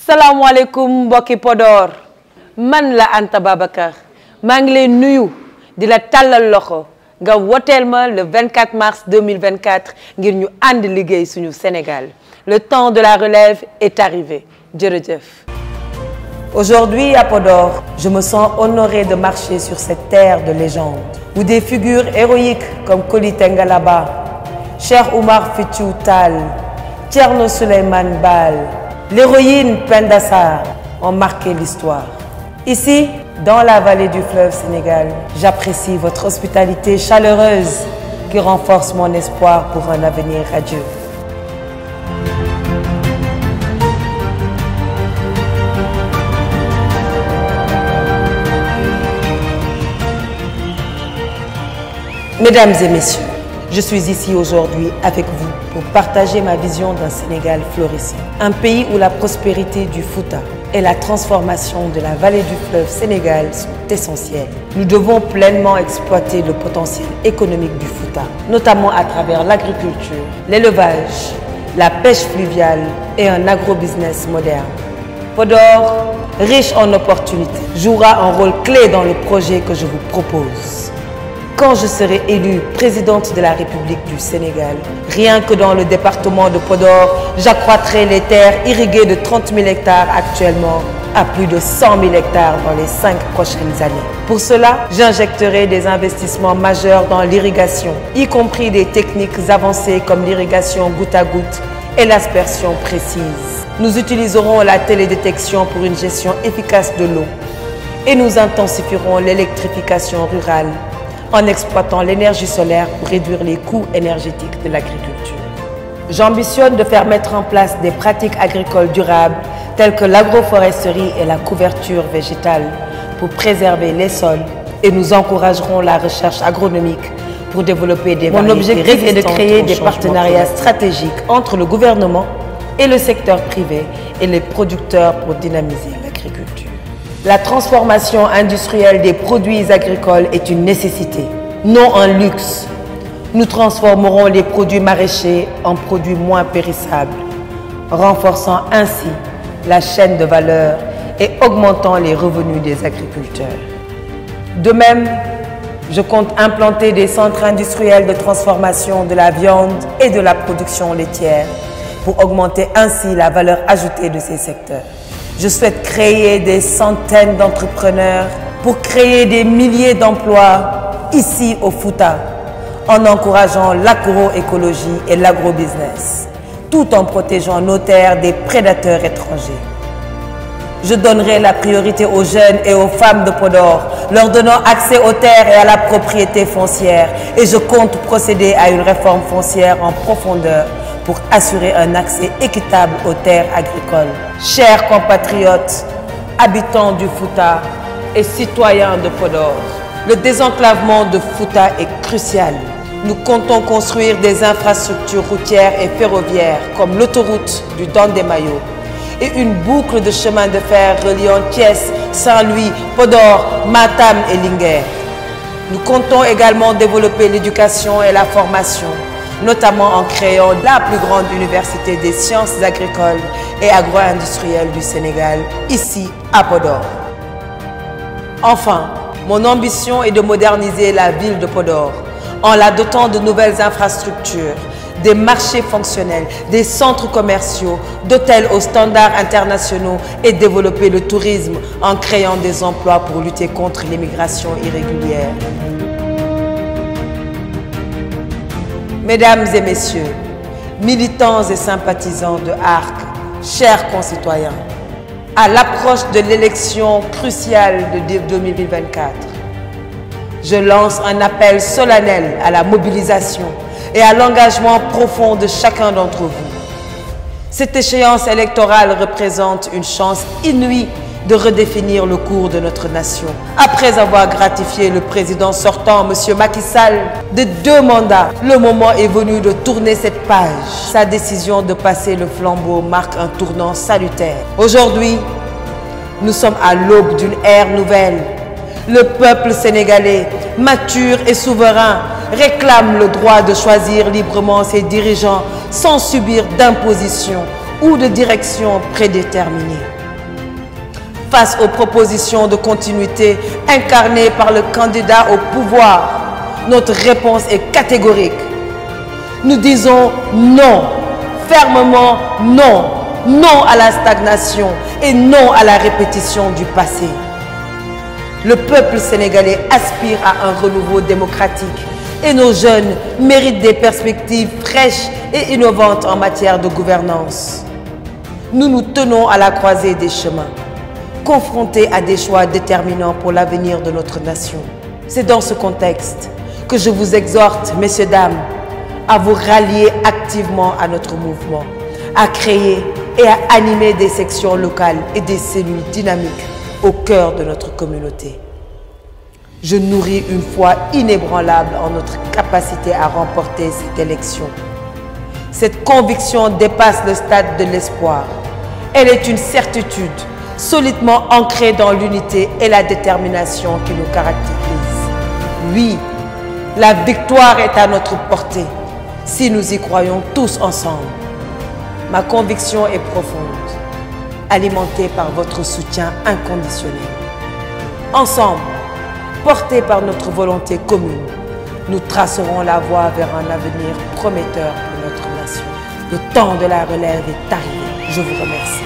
salaamaaleykum mbokki Podor man la Anta Babacar maa ngi lay nuyu di la tàllal loxo nga woteel ma le 24 mars 2024 ngir ñu ànd liggéey suñu Sénégal. Le temps de la relève est arrivé. Jërëjëf. Aujourd'hui à Podor, je me sens honorée de marcher sur cette terre de légende où des figures héroïques comme Koli Tengalaba, Cheikh Oumar Foutiyou Tall, Thierno Souleymane Baal, l'héroïne Penda Sarr ont marqué l'histoire. Ici, dans la vallée du fleuve Sénégal, j'apprécie votre hospitalité chaleureuse qui renforce mon espoir pour un avenir radieux. Mesdames et messieurs, je suis ici aujourd'hui avec vous pour partager ma vision d'un Sénégal florissant. Un pays où la prospérité du Fouta et la transformation de la vallée du fleuve Sénégal sont essentielles. Nous devons pleinement exploiter le potentiel économique du Fouta, notamment à travers l'agriculture, l'élevage, la pêche fluviale et un agrobusiness moderne. Podor, riche en opportunités, jouera un rôle clé dans le projet que je vous propose. Quand je serai élue présidente de la République du Sénégal, rien que dans le département de Podor, j'accroîtrai les terres irriguées de 30 000 hectares actuellement à plus de 100 000 hectares dans les 5 prochaines années. Pour cela, j'injecterai des investissements majeurs dans l'irrigation, y compris des techniques avancées comme l'irrigation goutte à goutte et l'aspersion précise. Nous utiliserons la télédétection pour une gestion efficace de l'eau et nous intensifierons l'électrification rurale en exploitant l'énergie solaire pour réduire les coûts énergétiques de l'agriculture. J'ambitionne de faire mettre en place des pratiques agricoles durables telles que l'agroforesterie et la couverture végétale pour préserver les sols et nous encouragerons la recherche agronomique pour développer des variétés. Mon objectif est de créer des partenariats stratégiques entre le gouvernement et le secteur privé et les producteurs pour dynamiser l'agriculture. La transformation industrielle des produits agricoles est une nécessité, non un luxe. Nous transformerons les produits maraîchers en produits moins périssables, renforçant ainsi la chaîne de valeur et augmentant les revenus des agriculteurs. De même, je compte implanter des centres industriels de transformation de la viande et de la production laitière pour augmenter ainsi la valeur ajoutée de ces secteurs. Je souhaite créer des centaines d'entrepreneurs pour créer des milliers d'emplois ici au Fouta, en encourageant l'agroécologie et l'agrobusiness, tout en protégeant nos terres des prédateurs étrangers. Je donnerai la priorité aux jeunes et aux femmes de Podor, leur donnant accès aux terres et à la propriété foncière. Et je compte procéder à une réforme foncière en profondeur pour assurer un accès équitable aux terres agricoles. Chers compatriotes, habitants du Fouta et citoyens de Podor, le désenclavement de Fouta est crucial. Nous comptons construire des infrastructures routières et ferroviaires comme l'autoroute du Dandemayo et une boucle de chemin de fer reliant Thiès, Saint-Louis, Podor, Matam et Linguère. Nous comptons également développer l'éducation et la formation, notamment en créant la plus grande université des sciences agricoles et agro-industrielles du Sénégal, ici à Podor. Enfin, mon ambition est de moderniser la ville de Podor en la dotant de nouvelles infrastructures, des marchés fonctionnels, des centres commerciaux, d'hôtels aux standards internationaux et développer le tourisme en créant des emplois pour lutter contre l'immigration irrégulière. Mesdames et messieurs, militants et sympathisants de ARC, chers concitoyens, à l'approche de l'élection cruciale de 2024, je lance un appel solennel à la mobilisation et à l'engagement profond de chacun d'entre vous. Cette échéance électorale représente une chance inouïe de redéfinir le cours de notre nation. Après avoir gratifié le président sortant, M. Macky Sall, de 2 mandats, le moment est venu de tourner cette page. Sa décision de passer le flambeau marque un tournant salutaire. Aujourd'hui, nous sommes à l'aube d'une ère nouvelle. Le peuple sénégalais, mature et souverain, réclame le droit de choisir librement ses dirigeants sans subir d'imposition ou de direction prédéterminée. Face aux propositions de continuité incarnées par le candidat au pouvoir, notre réponse est catégorique. Nous disons non, fermement non, non à la stagnation et non à la répétition du passé. Le peuple sénégalais aspire à un renouveau démocratique et nos jeunes méritent des perspectives fraîches et innovantes en matière de gouvernance. Nous nous tenons à la croisée des chemins, confrontés à des choix déterminants pour l'avenir de notre nation. C'est dans ce contexte que je vous exhorte, messieurs, dames, à vous rallier activement à notre mouvement, à créer et à animer des sections locales et des cellules dynamiques au cœur de notre communauté. Je nourris une foi inébranlable en notre capacité à remporter cette élection. Cette conviction dépasse le stade de l'espoir. Elle est une certitude solidement ancrée dans l'unité et la détermination qui nous caractérisent. Oui, la victoire est à notre portée si nous y croyons tous ensemble. Ma conviction est profonde, alimentée par votre soutien inconditionnel. Ensemble, portés par notre volonté commune, nous tracerons la voie vers un avenir prometteur pour notre nation. Le temps de la relève est arrivé. Je vous remercie.